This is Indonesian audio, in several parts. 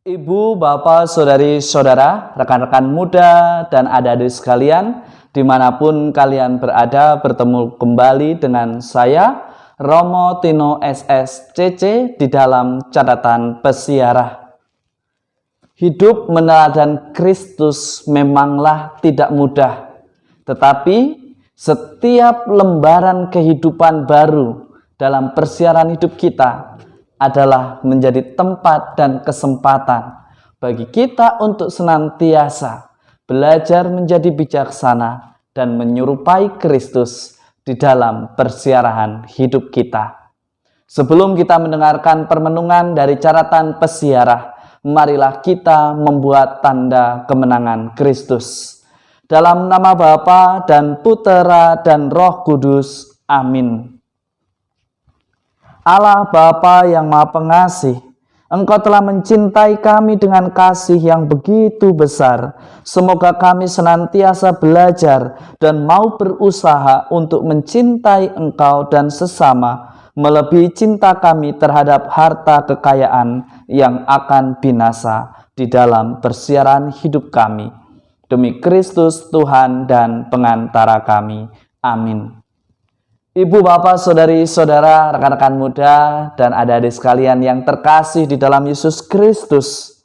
Ibu, bapak, saudari-saudara, rekan-rekan muda, dan adik-adik sekalian, dimanapun kalian berada, bertemu kembali dengan saya, Romo Tino SSCC, di dalam catatan pesiarah. Hidup meneladan Kristus memanglah tidak mudah, tetapi setiap lembaran kehidupan baru dalam persiaran hidup kita adalah menjadi tempat dan kesempatan bagi kita untuk senantiasa belajar menjadi bijaksana dan menyerupai Kristus di dalam persiaran hidup kita. Sebelum kita mendengarkan permenungan dari catatan pesiarah, marilah kita membuat tanda kemenangan Kristus. Dalam nama Bapa dan Putera dan Roh Kudus. Amin. Allah Bapa yang Maha Pengasih, Engkau telah mencintai kami dengan kasih yang begitu besar. Semoga kami senantiasa belajar dan mau berusaha untuk mencintai Engkau dan sesama, melebihi cinta kami terhadap harta kekayaan yang akan binasa di dalam persiaran hidup kami. Demi Kristus Tuhan dan pengantara kami. Amin. Ibu, bapak, saudari-saudara, rekan-rekan muda, dan adik-adik sekalian yang terkasih di dalam Yesus Kristus,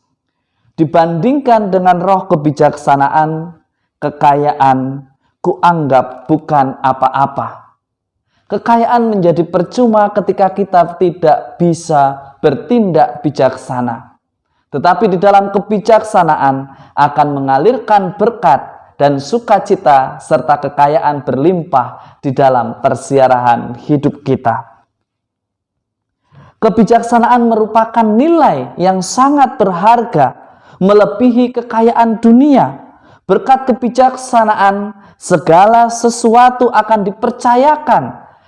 dibandingkan dengan roh kebijaksanaan, kekayaan, kuanggap bukan apa-apa. Kekayaan menjadi percuma ketika kita tidak bisa bertindak bijaksana. Tetapi di dalam kebijaksanaan akan mengalirkan berkat dan sukacita serta kekayaan berlimpah di dalam persiarahan hidup kita. Kebijaksanaan merupakan nilai yang sangat berharga, melebihi kekayaan dunia. Berkat kebijaksanaan, segala sesuatu akan dipercayakan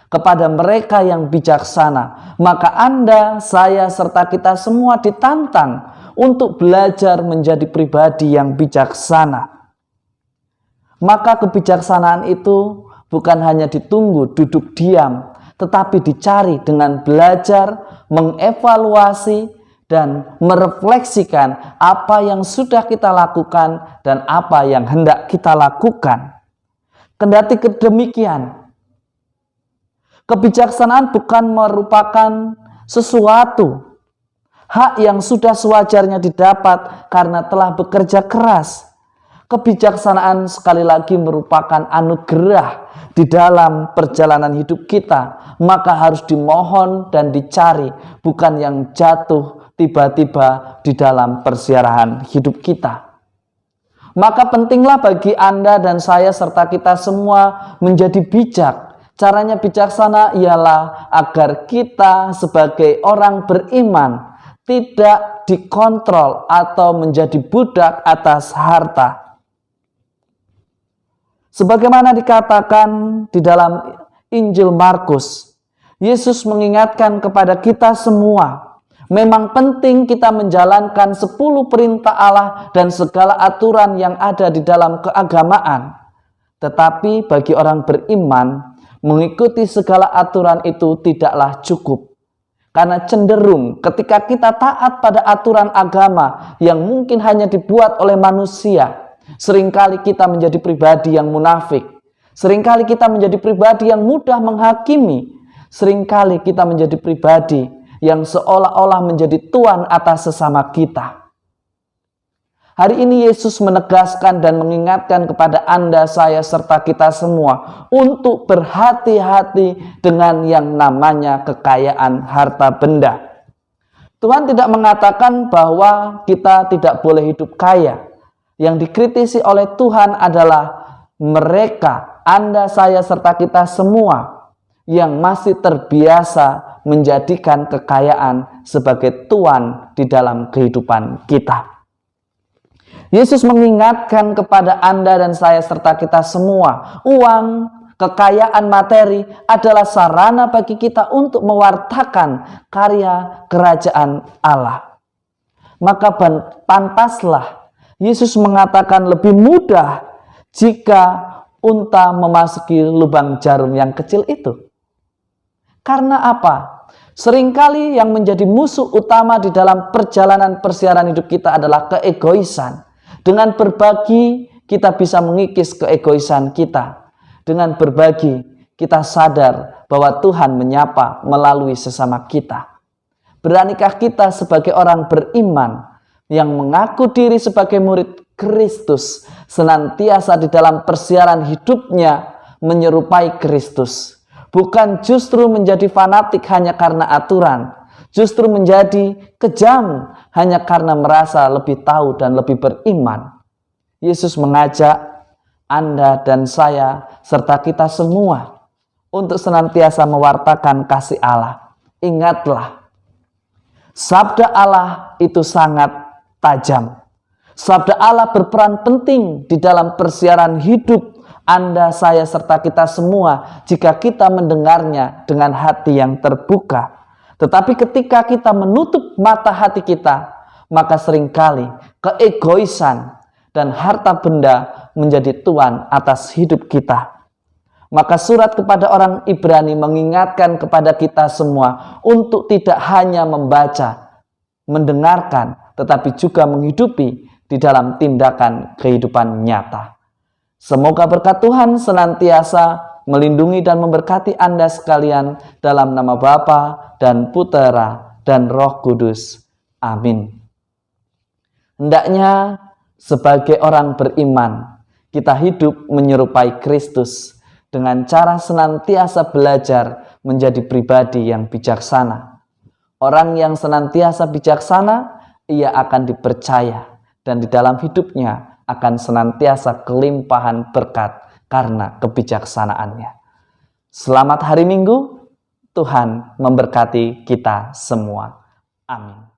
kepada mereka yang bijaksana. Maka Anda, saya, serta kita semua ditantang untuk belajar menjadi pribadi yang bijaksana. Maka kebijaksanaan itu bukan hanya ditunggu duduk diam, tetapi dicari dengan belajar, mengevaluasi, dan merefleksikan apa yang sudah kita lakukan dan apa yang hendak kita lakukan. Kendati demikian, kebijaksanaan bukan merupakan sesuatu hak yang sudah sewajarnya didapat karena telah bekerja keras. Kebijaksanaan sekali lagi merupakan anugerah di dalam perjalanan hidup kita, maka harus dimohon dan dicari, bukan yang jatuh tiba-tiba di dalam persiaran hidup kita. Maka pentinglah bagi Anda dan saya serta kita semua menjadi bijak. Caranya bijaksana ialah agar kita sebagai orang beriman tidak dikontrol atau menjadi budak atas harta. Sebagaimana dikatakan di dalam Injil Markus, Yesus mengingatkan kepada kita semua, memang penting kita menjalankan 10 perintah Allah dan segala aturan yang ada di dalam keagamaan. Tetapi bagi orang beriman, mengikuti segala aturan itu tidaklah cukup. Karena cenderung ketika kita taat pada aturan agama yang mungkin hanya dibuat oleh manusia, seringkali kita menjadi pribadi yang munafik. Seringkali kita menjadi pribadi yang mudah menghakimi. Seringkali kita menjadi pribadi yang seolah-olah menjadi tuan atas sesama kita. Hari ini Yesus menegaskan dan mengingatkan kepada Anda, saya, serta kita semua untuk berhati-hati dengan yang namanya kekayaan harta benda. Tuhan tidak mengatakan bahwa kita tidak boleh hidup kaya. Yang dikritisi oleh Tuhan adalah mereka, Anda, saya, serta kita semua yang masih terbiasa menjadikan kekayaan sebagai tuan di dalam kehidupan kita. Yesus mengingatkan kepada Anda dan saya serta kita semua, uang, kekayaan materi adalah sarana bagi kita untuk mewartakan karya kerajaan Allah. Maka pantaslah Yesus mengatakan lebih mudah jika unta memasuki lubang jarum yang kecil itu. Karena apa? Seringkali yang menjadi musuh utama di dalam perjalanan persiaran hidup kita adalah keegoisan. Dengan berbagi, kita bisa mengikis keegoisan kita. Dengan berbagi, kita sadar bahwa Tuhan menyapa melalui sesama kita. Beranikah kita sebagai orang beriman yang mengaku diri sebagai murid Kristus, senantiasa di dalam persiaran hidupnya menyerupai Kristus? Bukan justru menjadi fanatik hanya karena aturan, justru menjadi kejam hanya karena merasa lebih tahu dan lebih beriman. Yesus mengajak Anda dan saya serta kita semua untuk senantiasa mewartakan kasih Allah. Ingatlah, sabda Allah itu sangat tajam. Sabda Allah berperan penting di dalam persiaran hidup Anda, saya, serta kita semua jika kita mendengarnya dengan hati yang terbuka. Tetapi ketika kita menutup mata hati kita, maka seringkali keegoisan dan harta benda menjadi tuan atas hidup kita. Maka surat kepada orang Ibrani mengingatkan kepada kita semua untuk tidak hanya membaca, mendengarkan, tetapi juga menghidupi di dalam tindakan kehidupan nyata. Semoga berkat Tuhan senantiasa melindungi dan memberkati Anda sekalian dalam nama Bapa dan Putera dan Roh Kudus. Amin. Hendaknya sebagai orang beriman, kita hidup menyerupai Kristus dengan cara senantiasa belajar menjadi pribadi yang bijaksana. Orang yang senantiasa bijaksana, ia akan dipercaya dan di dalam hidupnya akan senantiasa kelimpahan berkat karena kebijaksanaannya. Selamat hari Minggu, Tuhan memberkati kita semua. Amin.